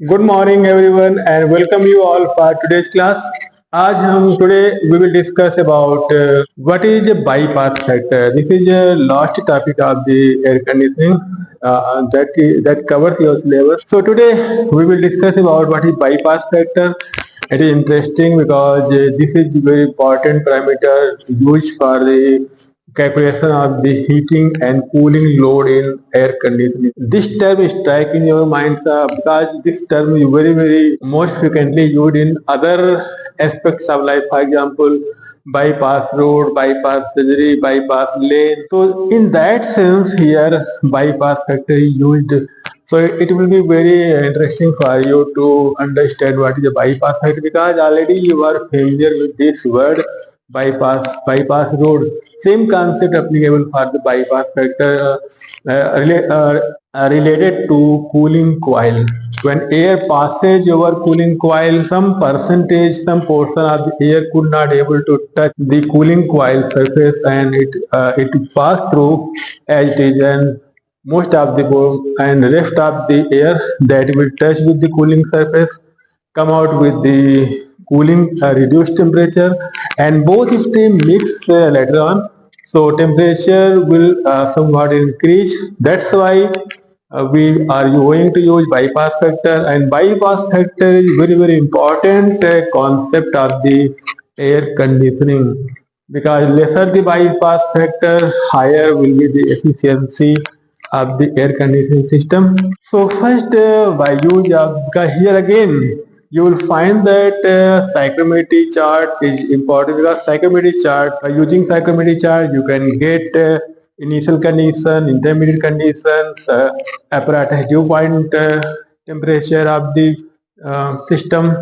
Good morning everyone and welcome you all for today's class. आज हम today we will discuss about what is a bypass factor. This is a last topic of the air conditioning that covers your syllabus. So today we will discuss about what is bypass factor. It is interesting because this is very important parameter used for the calculation of the heating and cooling load in air conditioning. This term is strike in your minds because this term is very most frequently used in other aspects of life. For example, bypass road, bypass surgery, bypass lane. So in that sense, here bypass factor is used. So it will be very interesting for you to understand what is a bypass factor because already you are familiar with this word bypass road. Same concept applicable for the bypass factor related to cooling coil. When air passes over cooling coil, some percentage, some portion of the air could not able to touch the cooling coil surface, and it pass through as it is, and most of the and rest of the air that will touch with the cooling surface come out with the cooling reduced temperature, and both stream mix later on, so temperature will somewhat increase. That's why we are going to use bypass factor, and bypass factor is very important concept of the air conditioning because lesser the bypass factor, higher will be the efficiency of the air conditioning system. So first, by use of, because here again you will find that psychrometry chart is important because psychrometry chart, by using psychrometry chart you can get initial condition, intermediate conditions, apparatus dew point temperature of the system.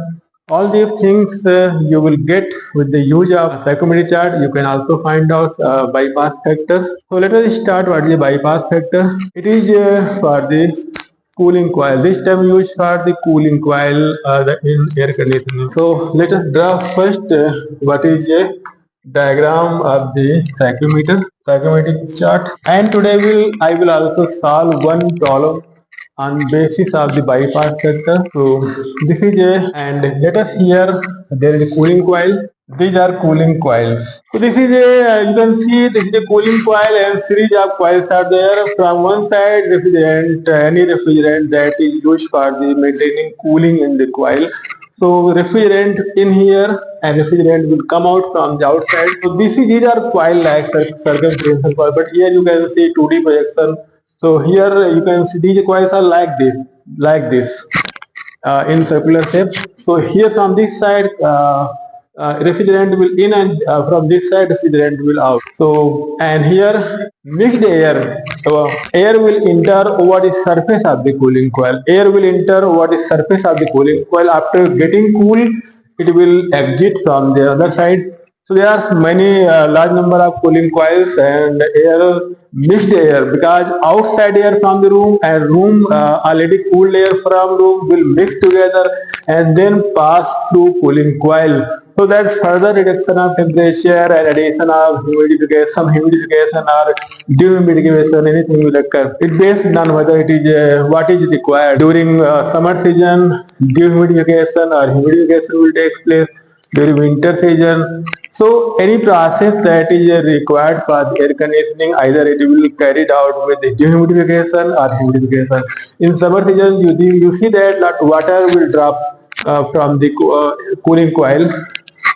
All these things you will get with the use of psychrometry chart. You can also find out bypass factor. So let us start what is the bypass factor. It is for the cooling coil. This term used for the cooling coil in air conditioning. So let us draw first what is a diagram of the psychrometric chart. And today I will also solve one problem on basis of the bypass factor. So this is a, and let us here there is a cooling coil. These are cooling coils. So this is a, you can see this is a cooling coil and series of coils are there. From one side refrigerant, any refrigerant that is used for the maintaining cooling in the coil. So refrigerant in here and refrigerant will come out from the outside. So these are coil like circumferential coil, but here you can see 2D projection. So here you can see these coils are like this in circular shape. So here from this side refrigerant will in, and from this side refrigerant will out. So and here mixed air, so air will enter over the surface of the cooling coil. Air will enter over the surface of the cooling coil. After getting cool, it will exit from the other side. So there are many large number of cooling coils and air mixed air because outside air from the room and room already cooled air from room will mix together and then pass through cooling coil. So that further reduction of temperature and addition of humidification or dehumidification, anything will occur. It based on whether it is what is required during summer season. Dehumidification or humidification will take place during winter season. So any process that is required for the air conditioning, either it will be carried out with the dehumidification or humidification. In summer season, you see that lot water will drop from the cooling coil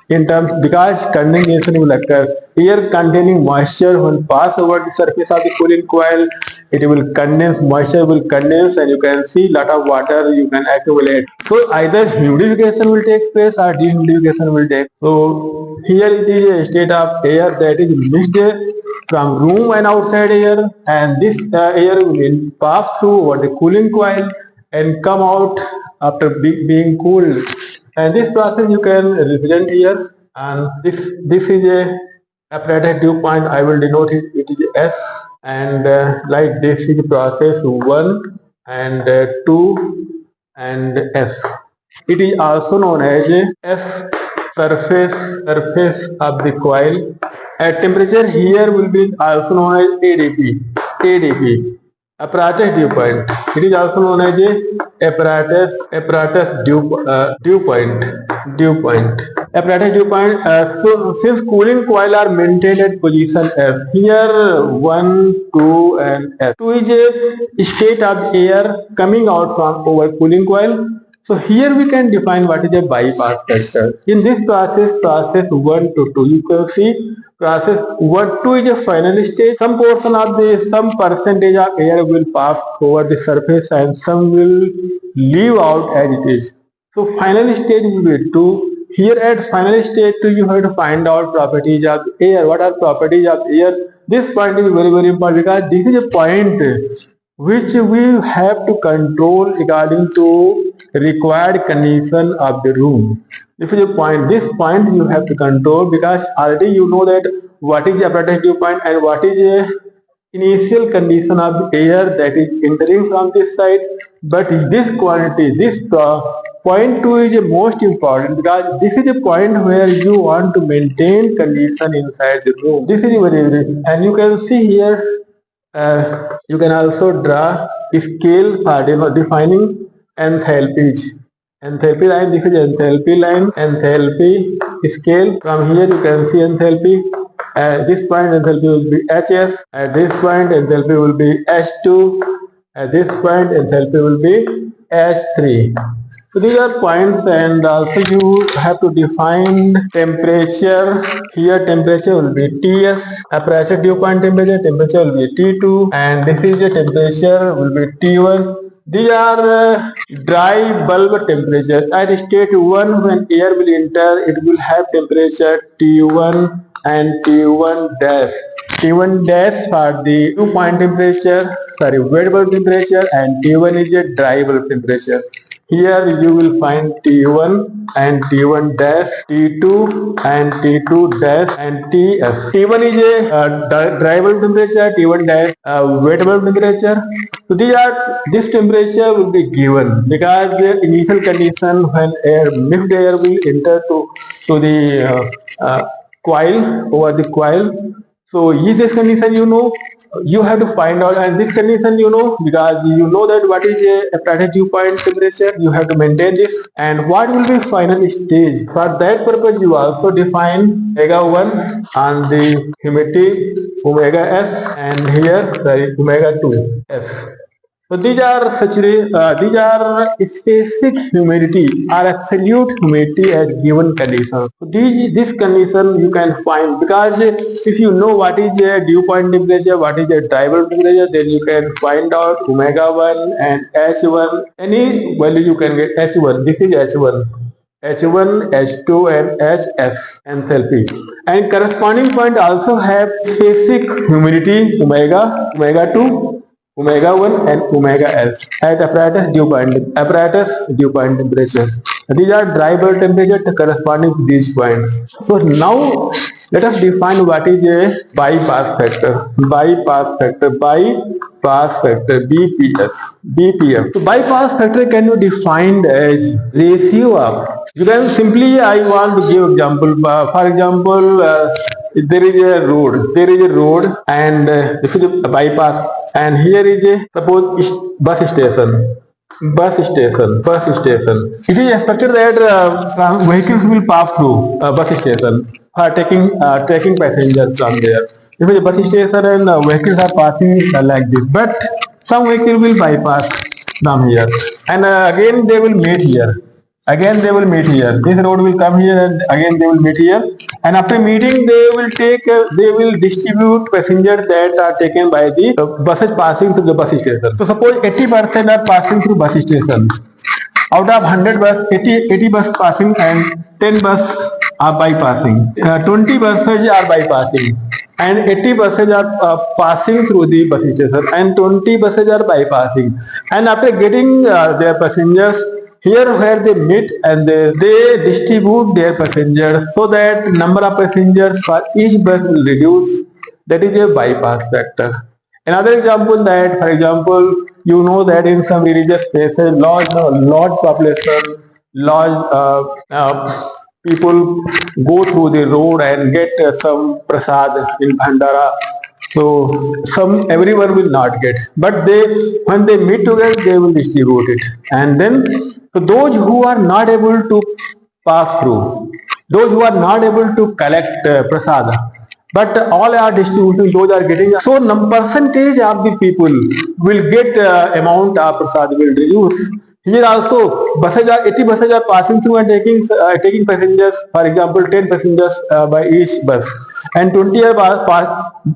in terms because condensation will occur. Air containing moisture will pass over the surface of the cooling coil. It will condense, moisture will condense, and you can see lot of water you can accumulate. So either humidification will take place or dehumidification will take. So here it is a state of air that is mixed from room and outside air, and this air will pass through over the cooling coil and come out after being cooled. And this process you can represent here, and this is a apparatus dew point. I will denote it. It is S, and like this is process 1 and 2 and S. It is also known as S surface of the coil. At temperature here will be also known as ADP. ADP. apparatus dew point. It is also known as a apparatus dew point. Dew point. Apparatus dew point. So since cooling coil are maintained at position F, here 1, 2 and F. 2 is a state of air coming out from our cooling coil. So here we can define what is a bypass factor. In this process 1 to 2, you can see process 1 2 is a final stage. Some percentage of air will pass over the surface and some will leave out as it is. So final stage will be 2. Here at final stage 2, you have to find out properties of air. What are properties of air? This point is very important because this is a point which we have to control according to required condition of the room. This is a point. This point you have to control because already you know that what is the apparatus dew point and what is the initial condition of the air that is entering from this side. But this quantity, this point 2 is the most important because this is the point where you want to maintain condition inside the room. This is very, and you can see here. You can also draw a scale for defining enthalpies. Enthalpy line, this is enthalpy line, enthalpy scale. From here you can see enthalpy. At this point enthalpy will be Hs. At this point enthalpy will be H2. At this point enthalpy will be H3. So these are points, and also you have to define temperature. Here temperature will be Ts, apparatus dew point temperature will be T2, and this is a temperature will be T1. These are dry bulb temperature. At state 1, when air will enter, it will have temperature T1 and T1 dash. T1 dash for the dew point temperature, wet bulb temperature, and T1 is a dry bulb temperature. Here you will find T1 and T1 dash, T2 and T2 dash, and Ts. T1 is a dry bulb temperature, T1 dash wet bulb temperature. So this temperature will be given because the initial condition when mixed air will enter to the coil, over the coil. So this condition you have to find out, and this condition because you know that what is a apparatus dew point temperature, you have to maintain this, and what will be final stage. For that purpose you also define omega 1 on the humidity omega S, and here omega 2 S. So these are specific humidity or absolute humidity at given conditions. So this condition you can find because if you know what is a dew point temperature, what is a dry bulb temperature, then you can find out omega 1 and H1. Any value you can get H1. This is H1. H1, H2 and HS enthalpy, and corresponding point also have specific humidity omega 2, omega 1 and omega S at apparatus dew point temperature. These are dry bulb temperature corresponding to these points. So now let us define what is a bypass factor. Bypass factor BPF. So bypass factor can be defined as ratio of. You can simply, I want to give example. For example, there is a road and this is a bypass, and here is a suppose bus station. It is expected that vehicles will pass through bus station for taking passengers from there. If it is a bus station and vehicles are passing like this, but some vehicle will bypass from here, and again they will meet here. This road will come here, and again they will meet here. And after meeting, they will distribute passengers that are taken by the buses passing through the bus station. So suppose 80% are passing through bus station. Out of 100 bus, 80 bus passing and 10 bus are bypassing. 20 buses are bypassing. And 80 buses are passing through the bus station, and 20 buses are bypassing. And after getting their passengers, here where they meet, and they distribute their passengers so that number of passengers for each bus will reduce. That is a bypass factor. Another example that, for example, you know that in some religious places, large population, people go through the road and get some prasad in Bhandara. So everyone will not get, but when they meet together, they will distribute it. And then, so those who are not able to pass through, those who are not able to collect prasada, but all are distributing, those are getting. So percentage of the people will get amount of prasad will reduce. Here also, buses are 80 buses are passing through and taking passengers. For example, 10 passengers by each bus, and 20 are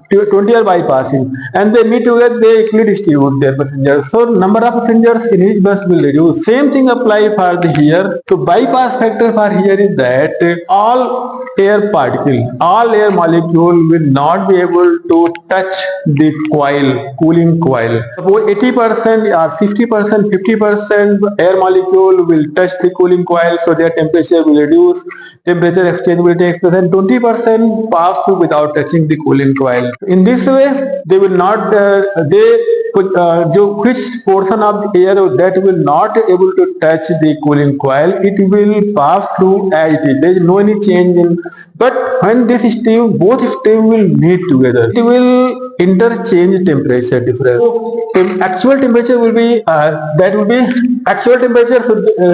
20 are bypassing, and they meet together. They equally distribute their passengers. So number of passengers in each bus will reduce. Same thing apply for the here. So bypass factor for here is that all air particle, all air molecule will not be able to touch the coil, cooling coil. Suppose 80% or 60%, 50% air molecule will touch the cooling coil, so their temperature will reduce, temperature exchange will take place, and 20% pass through without touching the cooling coil. In this way, they will not, which portion of the air that will not able to touch the cooling coil, it will pass through as it is. There is no any change in. But when this stream, both stream will meet together, it will interchange temperature difference. So actual temperature will be that will be actual temperature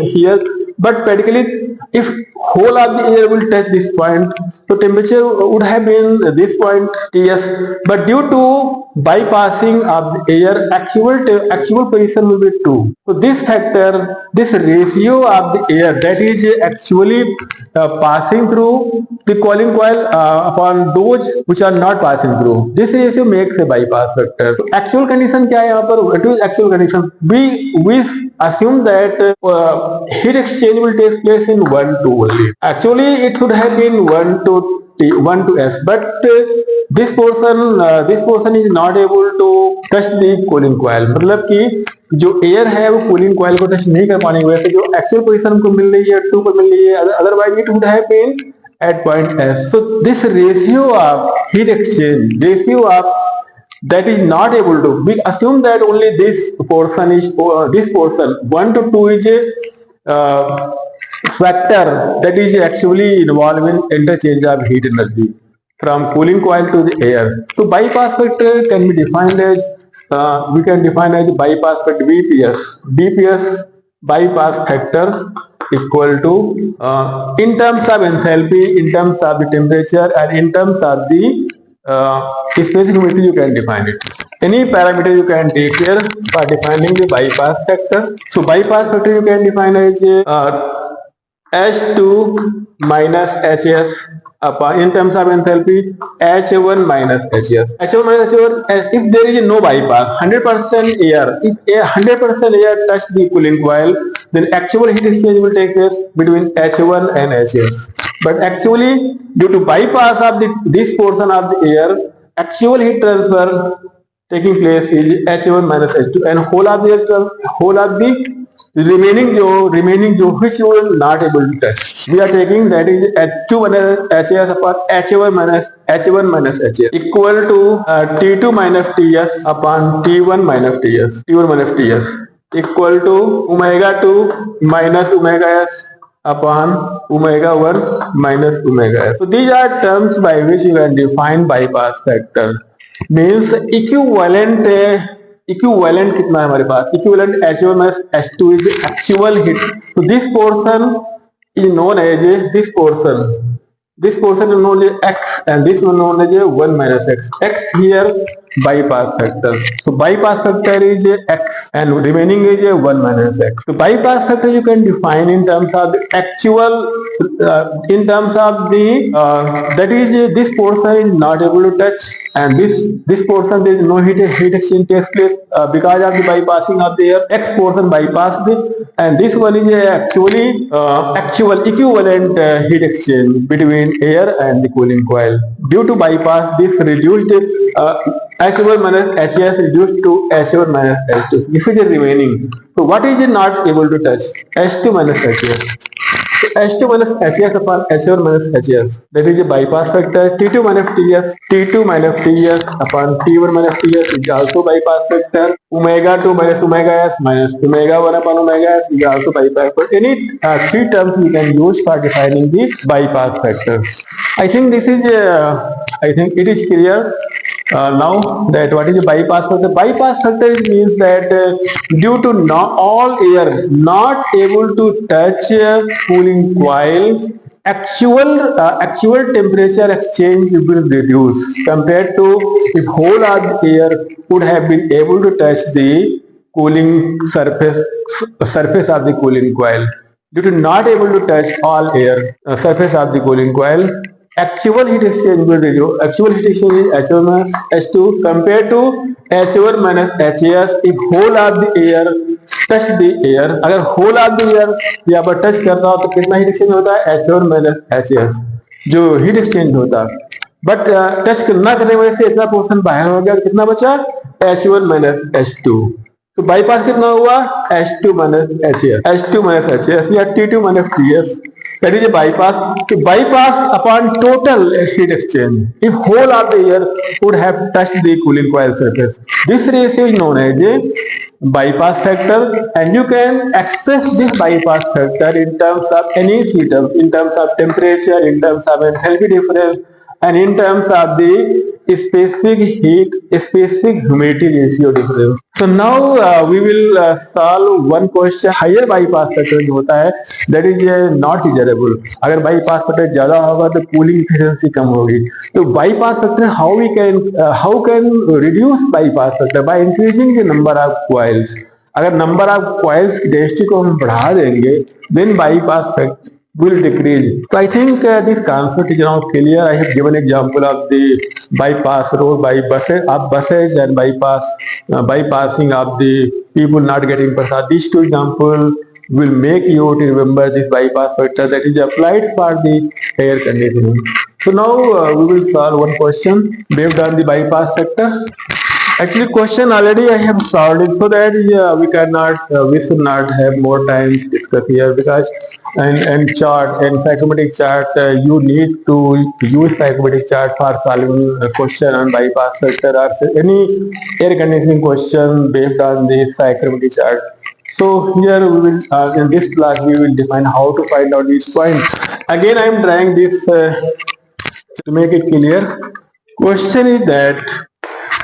here, but practically if whole of the air will touch this point, so temperature would have been this point Ts, but due to bypassing of the air, actual position will be 2. So this factor, this ratio of the air that is actually passing through the cooling coil upon those which are not passing through, this ratio makes a bypass factor. So actual condition क्या है यहाँ पर? What is actual condition? We assume that heat exchange will take place in 1 to only. Actually, it should have been 1 to T, 1 to S, but this portion is not able to touch the cooling coil. मतलब कि जो air है वो cooling coil को touch नहीं कर पाने की वजह से जो एक्चुअल पोजीशन हमको मिल रही है 2 पर मिल रही है, otherwise it would have been at point S. So this ratio of heat exchange, ratio of that is not able to, we assume that only this portion is this portion 1 to 2 is a factor that is actually involved in interchange of heat energy from cooling coil to the air. So bypass factor can be defined as we can define as bypass factor BPS bypass factor equal to in terms of enthalpy, in terms of the temperature, and in terms of the specific humidity, you can define it. Any parameter you can take here for defining the bypass factor. So bypass factor you can define as H2 minus Hs upon, in terms of enthalpy, H1 minus Hs. H1 minus H1, if there is no bypass, 100% air, if 100% air touch the cooling coil, then actual heat exchange will take place between H1 and Hs. But actually, due to bypass of this portion of the air, actual heat transfer taking place is H1 minus H2, and whole of the remaining jo which you will not able to touch, we are taking that is H2 minus Hs upon H1 minus Hs equal to T2 minus Ts upon T1 minus Ts equal to omega 2 minus omega s upon omega 1 minus omega s. So these are terms by which you can define bypass factor. Means equivalent कितना है हमारे पास? Equivalent H1 minus H2 is actual heat. So this portion is known as this portion. This portion is known as X, and this one known as 1 minus X. X here bypass factor. So bypass factor is X, and remaining is 1 minus X. So bypass factor you can define in terms of the actual, in terms of the that is this portion is not able to touch, and this portion there is no heat exchange takes place because of the bypassing of the air. X portion bypassed it, and this one is actually actual equivalent heat exchange between air and the cooling coil. Due to bypass, this reduced H1 minus Hs reduced to H1 minus H2. This is the remaining. So what is it not able to touch? H2 minus Hs. So H2 minus Hs upon H1 minus Hs. That is the bypass factor. T2 minus Ts upon T1 minus Ts is also bypass factor. Omega 2 minus omega s minus omega 1 upon omega s is also bypass factor. Any three terms we can use for defining the bypass factor. I think this is I think it is clear. Now that what is the bypass factor? Bypass factor means that due to not all air not able to touch cooling coil, actual temperature exchange will reduce compared to if whole of the air would have been able to touch the cooling surface of the cooling coil. Due to not able to touch all air surface of the cooling coil, actual heat exchange will reduce. Actual heat exchange is H1 minus H2 compared to H1 minus HAS if whole of the air touch the air. अगर whole of the air यहाँ पर touch करता हो तो कितना heat exchange होता है? H1 minus HAS जो heat exchange होता है. बट टच ना करने की वजह से इतना पोर्शन बाहर हो गया, कितना बचा? H1 minus H2. तो बाईपास कितना हुआ? H2 minus HAS, H2 minus HAS या T2 minus TS. That is a bypass. The bypass upon total heat exchange if whole of the air would have touched the cooling coil surface. This ratio is known as a bypass factor, and you can express this bypass factor in terms of any heater, in terms of temperature, in terms of enthalpy difference, and in terms of the specific heat, specific humidity ratio difference. So now we will solve one question. Higher bypass factor जो होता है that is not desirable. अगर bypass factor ज़्यादा होगा तो cooling efficiency कम होगी. तो bypass factor how can reduce bypass factor by increasing the number of coils. अगर number of coils की density को हम बढ़ा देंगे then bypass factor will decrease. So I think this concept is now clear. I have given example of the bypass road by buses and bypassing of the people not getting prasad. These two examples will make you to remember this bypass factor that is applied for the air conditioning. So now we will solve one question based on the bypass factor. Actually, question already I have solved it, so that we should not have more time to discuss here, because and chart and psychometric chart you need to use psychometric chart for solving a question on bypass factor or any air conditioning question based on the psychometric chart. So here we will in this class we will define how to find out these points. Again, I am trying this to make it clear. Question is that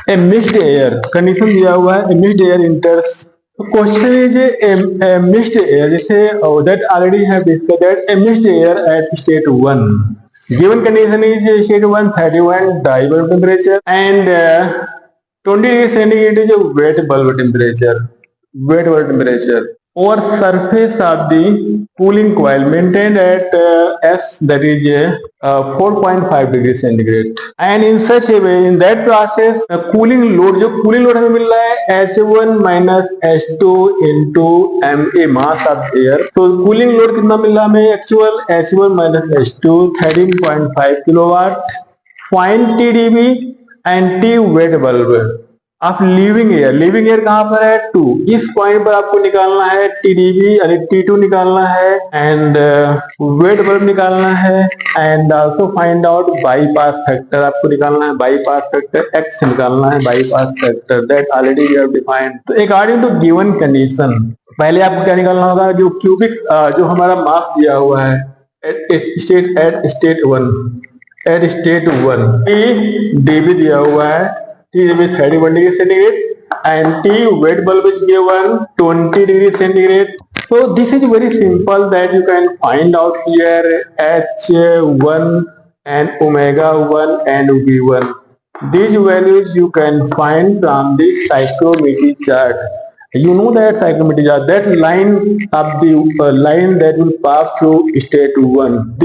a mixed air condition दिया हुआ है, a mixed air enters. Question is a mixed air, जैसे that already have discussed that a mixed air at state 1. Given condition is state 1 31 dye bulb temperature and 20 degrees centigrade is a wet bulb temperature. Or surface of the cooling coil maintained at S, that is 4.5 degrees centigrade, and in such a way in that process cooling load हमें मिल रहा है H1 minus H2 into MA mass of air. So cooling load कितना मिल रहा है हमें? Actual H1 minus H2 13.5 kilowatt, find TDB and T wet bulb of living air कहाँ पर है? 2. इस पॉइंट पर आपको निकालना है टीडीबी यानी T2 निकालना है एंड वेट बल्ब निकालना है and also find out bypass factor आपको निकालना है. बाईपास फैक्टर X निकालना है. Bypass factor that already we have defined. तो अकॉर्डिंग टू गिवन कंडीशन पहले आपको क्या निकालना होगा? जो क्यूबिक जो हमारा मास दिया हुआ है एट स्टेट 1 डीबी दिया हुआ है. T is 31 degree centigrade and T wet bulb is given 20 degree centigrade. So this is very simple that you can find out here H1 and omega 1 and V1. These values you can find from the psychrometric chart. You know that psychrometric chart, that line of the line that will pass through state 1.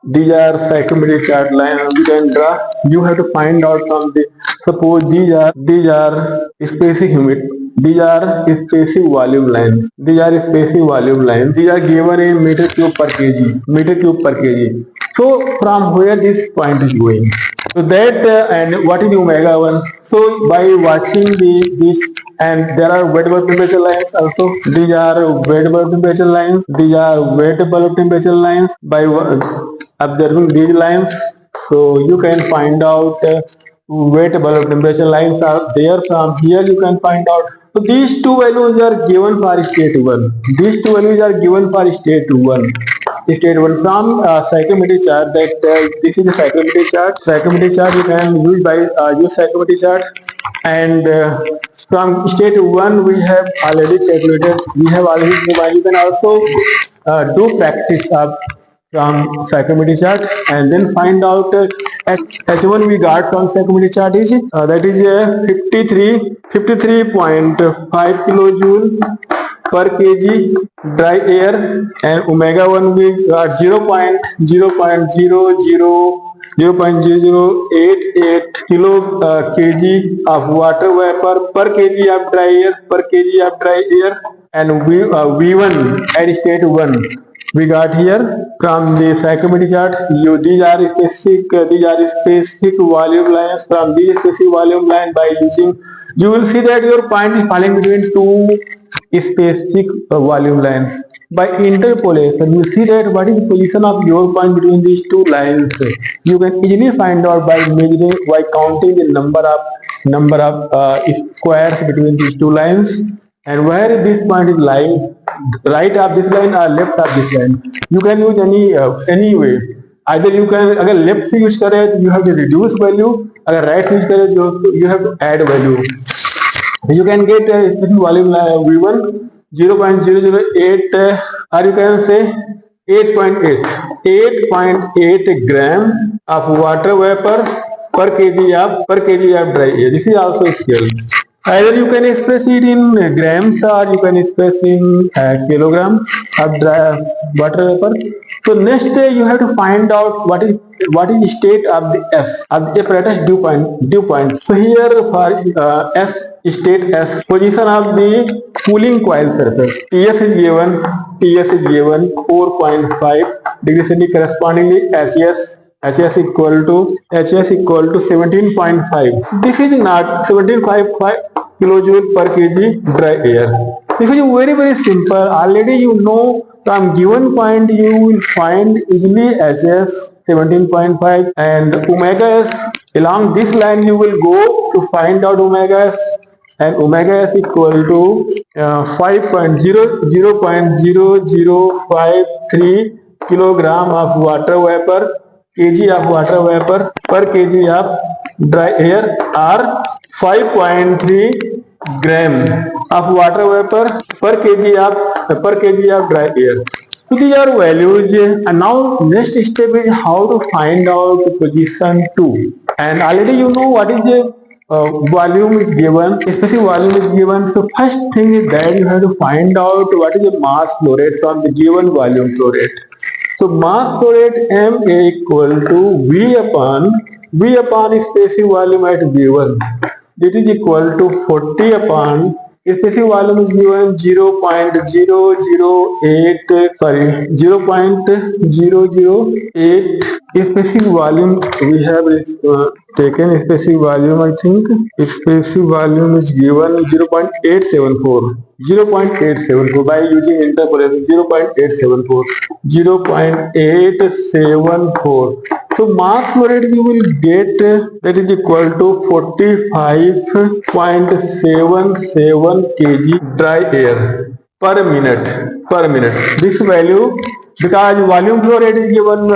These are psychrometric chart line you can draw. You have to find out from the, suppose these are specific humid, these are specific volume lines. These are given in meter cube per kg. So from where this point is going, so that and what is omega 1? So by watching this, and there are wet bulb temperature lines also. These are wet bulb temperature lines. By observing these lines, so you can find out wet bulb temperature lines are there. From here you can find out. So these two values are given for state 1. state 1 from psychometry chart that this is the psychometry chart. Psychometry chart you can use by use psychometry chart, and from state 1 we have already calculated. We have already provided. You can also do practice of from psychometry chart and then find out H1 we got from psychometry chart is that is 53.5 kilojoule per kg dry air, and omega 1 we got 0.0088 kilo kg of water vapor per kg of dry air, and V1 at state 1 we got here from the psychometry chart. These are specific volume lines. From these specific volume line, by using, you will see that your point is falling between two specific volume lines. By interpolation, you see that what is the position of your point between these two lines. You can easily find out by measuring, by counting the number of squares between these two lines, and where this point is lying, right of this line or left of this line. You can use any way. Either you can, अगर left से use करे तो you have to reduce value, अगर right से use करे you have to add value. You can get a specific volume V1 0.008 or you can say 8.8 gram of water vapor per kg of dry air. This is also a scale. Either you can express it in grams or you can express in kilogram of dry water vapor. So next you have to find out what is state of the S of the apparatus dew point. So here for S state S, position of the cooling coil surface. TS is given 4.5 degrees centigrade. Correspondingly HS equal to 17.5. This is not 17.5 kilojoule per kg dry air. This is very simple. Already you know from given point you will find easily HS 17.5 and omega S. Along this line you will go to find out omega S, and omega S equal to 0.0053 kilogram of water vapor kg of water vapor per kg of dry air, or 5.3 gram of water vapor per kg of dry air. So these are values, and now next step is how to find out position 2. And already you know what is the volume is given, specific volume is given. So first thing is that you have to find out what is the mass flow rate from the given volume flow rate. So mass flow rate MA equal to V upon specific volume at V1. This is equal to 40 upon specific volume is given 0.008 specific volume we have taken. Specific volume, I think specific volume is given 0.874 by using interpolation. 0.874. So mass flow rate you will get that is equal to 45.77 kg dry air per minute. This value, because volume flow rate is given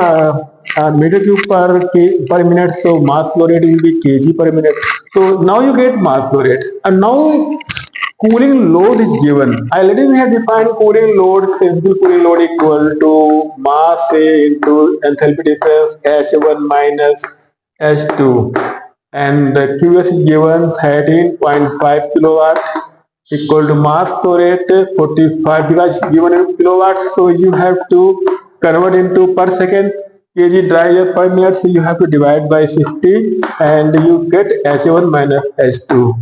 meter cube per minute, so mass flow rate will be kg per minute. So now you get mass flow rate, and now cooling load is given. Already we have defined cooling load. Sensible cooling load equal to mass A into enthalpy difference H1 minus H2, and QS is given 13.5 kilowatt equal to mass flow rate 45, because given in kilowatts, so you have to convert into per second kg dry air per minute, so you have to divide by 60 and you get H1 minus H2.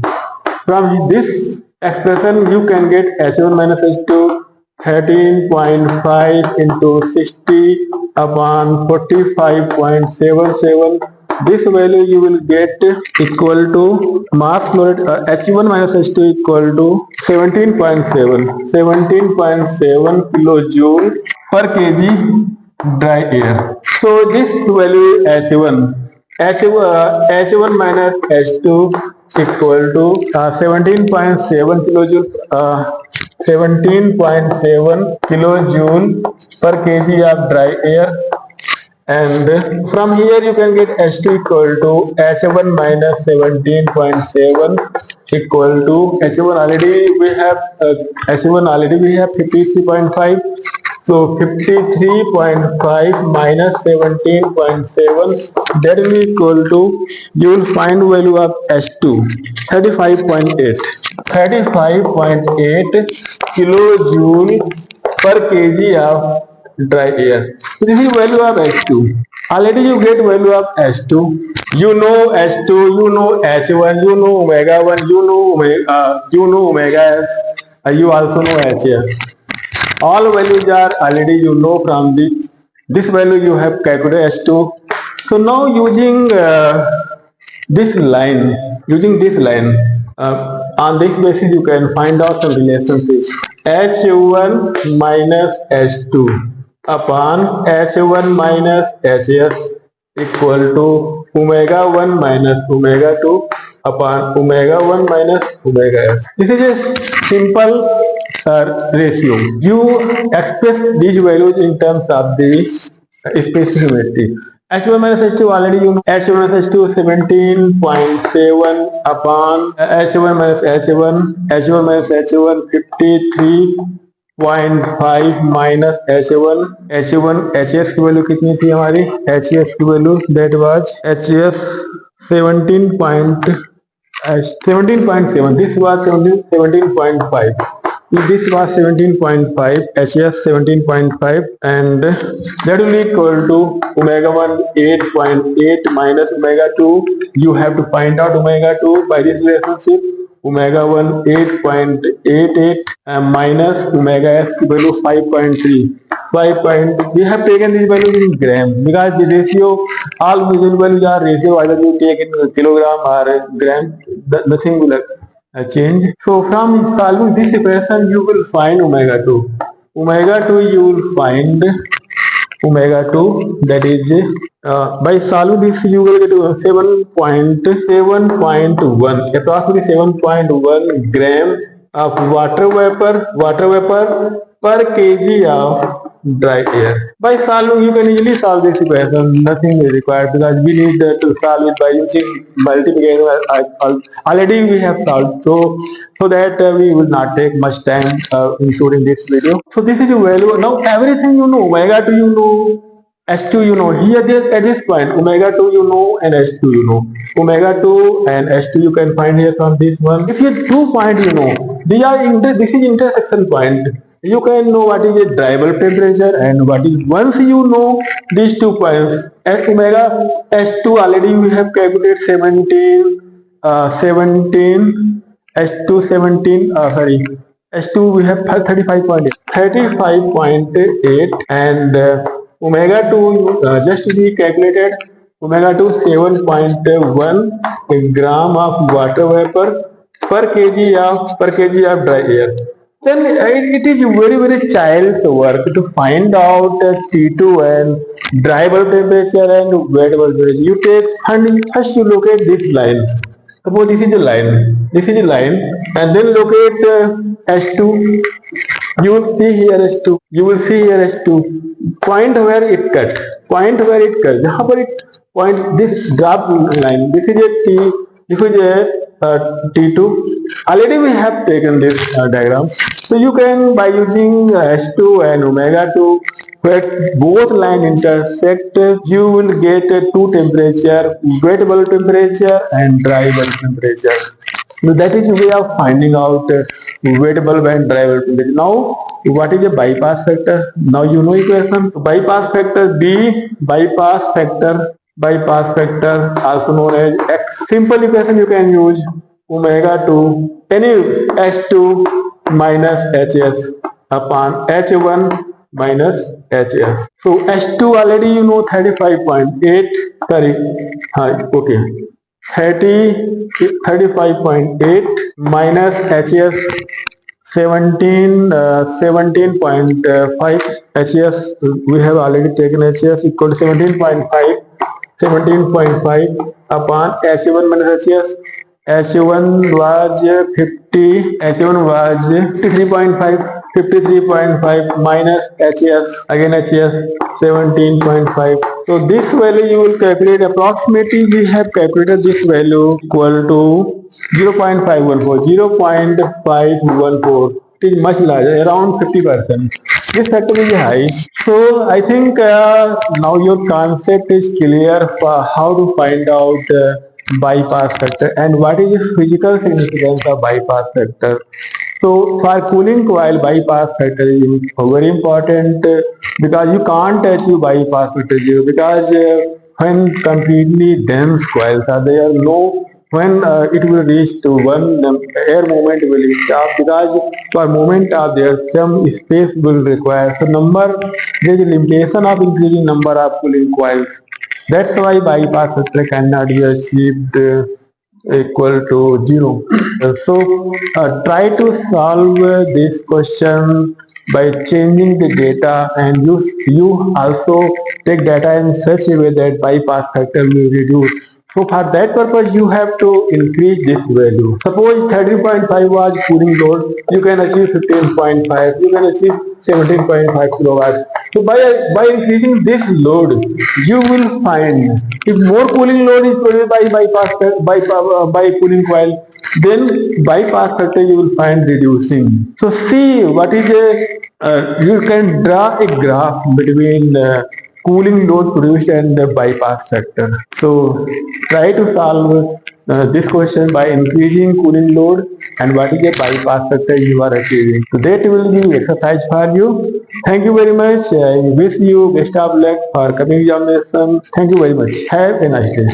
From this expression you can get H1 minus H2 13.5 into 60 upon 45.77. This value you will get equal to mass flow rate H1 minus H2 equal to 17.7 kilojoule per kg dry air. So this value H1 minus H2 equal to 17.7 kilojoule 17.7 kilojoule per kg of dry air, and from here you can get H2 equal to H1 minus 17.7 equal to H1 already we have H1 already we have 53.5. So 53.5 minus 17.7, that will be equal to, you will find value of H2 35.8 kilojoule per kg of dry air. So this is value of H2. Already you get value of H2. You know H2, you know H1, you know omega 1, you know omega S, you also know HF. All values are already you know from this value you have calculated H2. So now using this line, on this basis you can find out some relationship. H1 minus H2 upon H1 minus HS equal to omega 1 minus omega 2 upon omega 1 minus omega s. This is a simple ratio. You express these values in terms of the specificity. H1 minus H2 already you know. H1 minus H2 17.7 upon H1 minus H1. H1 minus H1 53.5 minus H1 HS की value कितनी थी हमारी? HS की value that was HS 17.7. This was 17.5. This was 17.5. HS 17.5, and that will be equal to omega 1 8.8 minus omega 2. You have to find out omega 2 by this relationship. Omega 1 8.88 minus omega s की value 5.3. We have taken this value in gram because the ratio, all usual values are ratio, either you take in kilogram or gram, nothing will change. So from solving this equation you will find omega 2. Omega 2 you will find omega 2, that is by solving this you will get 7.1, approximately 7.1 gram of water vapor per kg of dry air. By solving you can easily solve this equation, nothing is required because we need to solve it by using multiplication. Already we have solved, so that we will not take much time in shooting this video. So this is the value. Now everything you know, omega 2 you know, H2 you know. Here at this point omega 2 you know and H2 you know. Omega 2 and H2 you can find here from this one. If you 2 points you know, this is intersection point. You can know what is a dry bulb temperature and what is, once you know these 2 points, at omega H2 already we have calculated 17 H2 17 H2 we have 35.8 and omega 2 just we calculated omega 2 7.1 gram of water vapor per kg of dry air. Then it is very child work to find out T2 and dry bulb temperature and wet bulb temperature. You take and first you locate this line. Suppose this is the line, and then locate H2. You will see here H2. Point where it cut. जहाँ पर it point this drop line. This is a T. This is a T2. Already we have taken this diagram. So you can, by using H2 and omega 2, where both line intersect, you will get 2 temperature, wet bulb temperature and dry bulb temperature. So that is a way of finding out wet bulb and dry bulb temperature. Now, what is a bypass factor? Now you know equation. Bypass factor B, bypass factor also known as X. Simple equation you can use omega 2, any H2 minus HS upon H1 minus HS. So H2 already you know 35.8, sorry, okay, 35.8 minus HS 17.5 HS, we have already taken HS equal to 17.5 upon H1 minus HS. H1 was 50, H1 was 53.5 minus HS, again HS 17.5. So this value you will calculate approximately. We have calculated this value equal to 0.514, 0.514. It is much larger, around 50%. This factor is high. So I think now your concept is clear for how to find out bypass factor and what is the physical significance of bypass factor. So for cooling coil, bypass factor is very important because you can't achieve bypass factor zero because when completely dense coils are there, no, when it will reach to one, air movement will stop because for movement of there some space will require. So there is a limitation of increasing number of cooling coils. That's why bypass factor cannot be achieved equal to zero. So try to solve this question by changing the data, and you also take data in such a way that bypass factor will reduce. So for that purpose, you have to increase this value. Suppose 13.5 was cooling load, you can achieve 15.5, you can achieve 17.5 kilowatts. So by increasing this load, you will find if more cooling load is produced by cooling coil, then bypass factor you will find reducing. So see what is you can draw a graph between cooling load produced and the bypass factor. So try to solve this question by increasing cooling load and what is the bypass factor you are achieving. So that will be exercise for you. Thank you very much. I wish you best of luck for coming examination. Thank you very much. Have a nice day.